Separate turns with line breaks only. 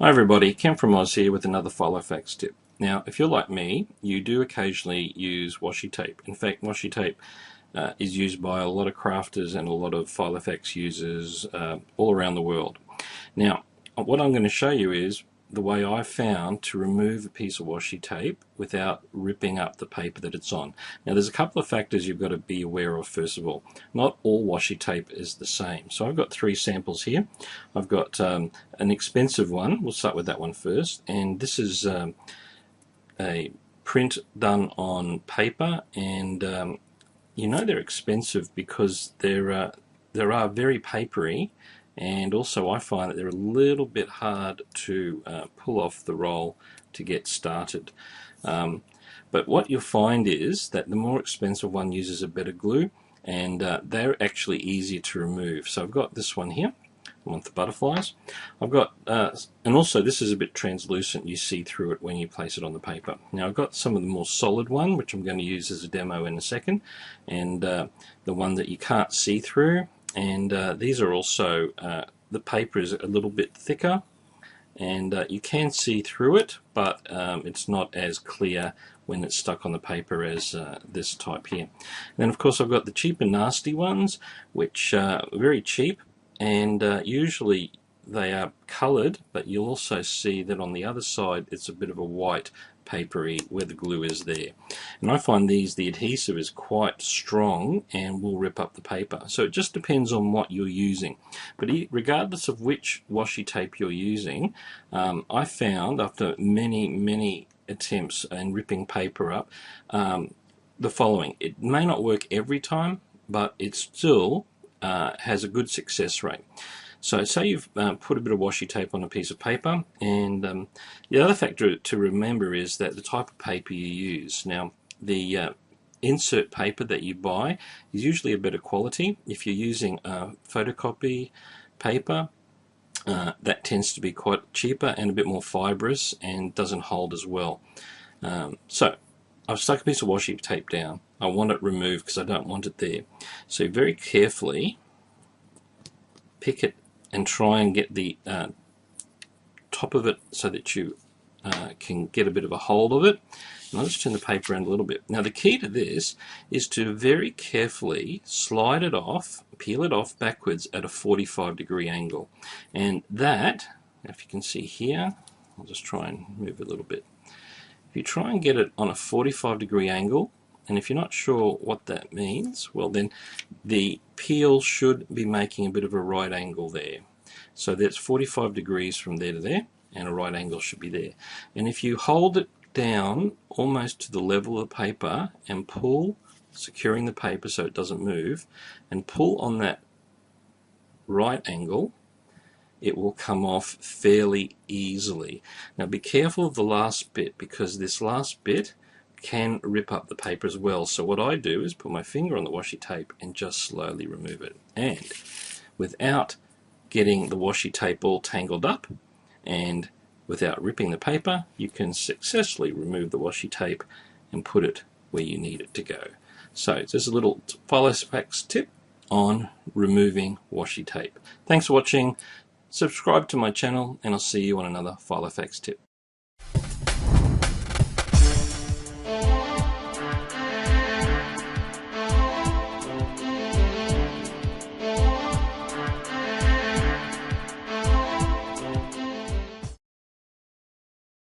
Hi everybody, Ken from Oz here with another Filofax tip. Now, if you're like me, you do occasionally use washi tape. In fact, washi tape is used by a lot of crafters and a lot of Filofax users all around the world. Now, what I'm going to show you is the way I found to remove a piece of washi tape without ripping up the paper that it's on. Now, there's a couple of factors you've got to be aware of. First of all, not all washi tape is the same. So I've got three samples here. I've got an expensive one. We'll start with that one first. And this is a print done on paper, and you know they're expensive because they are very papery. And also I find that they're a little bit hard to pull off the roll to get started. But what you'll find is that the more expensive one uses a better glue, and they're actually easier to remove. So I've got this one here. I want the butterflies. I've got, and also this is a bit translucent. You see through it when you place it on the paper. Now I've got some of the more solid one, which I'm going to use as a demo in a second, and the one that you can't see through. And these are also, the paper is a little bit thicker, and you can see through it, but it's not as clear when it's stuck on the paper as this type here. And then of course I've got the cheap and nasty ones, which are very cheap, and usually they are coloured, but you'll also see that on the other side it's a bit of a white papery where the glue is there. And I find the adhesive is quite strong and will rip up the paper. So it just depends on what you're using. But regardless of which washi tape you're using, I found after many attempts and ripping paper up, the following. It may not work every time, but it still has a good success rate. So say you've put a bit of washi tape on a piece of paper, and the other factor to remember is that the type of paper you use. Now, the insert paper that you buy is usually a better quality. If you're using photocopy paper, that tends to be quite cheaper and a bit more fibrous and doesn't hold as well. So I've stuck a piece of washi tape down. I want it removed because I don't want it there. So very carefully pick it and try and get the top of it so that you can get a bit of a hold of it. And I'll just turn the paper around a little bit. Now the key to this is to very carefully slide it off, peel it off backwards at a 45-degree angle. And that, if you can see here, I'll just try and move it a little bit. If you try and get it on a 45-degree angle, and if you're not sure what that means, well then the peel should be making a bit of a right angle there. So that's 45 degrees from there to there, and a right angle should be there. And if you hold it down almost to the level of the paper and pull, securing the paper so it doesn't move, and pull on that right angle, it will come off fairly easily. Now be careful of the last bit, because this last bit can rip up the paper as well. So what I do is put my finger on the washi tape and just slowly remove it. And without getting the washi tape all tangled up and without ripping the paper, you can successfully remove the washi tape and put it where you need it to go. So just a little Filofax tip on removing washi tape. Thanks for watching. Subscribe to my channel, and I'll see you on another Filofax tip.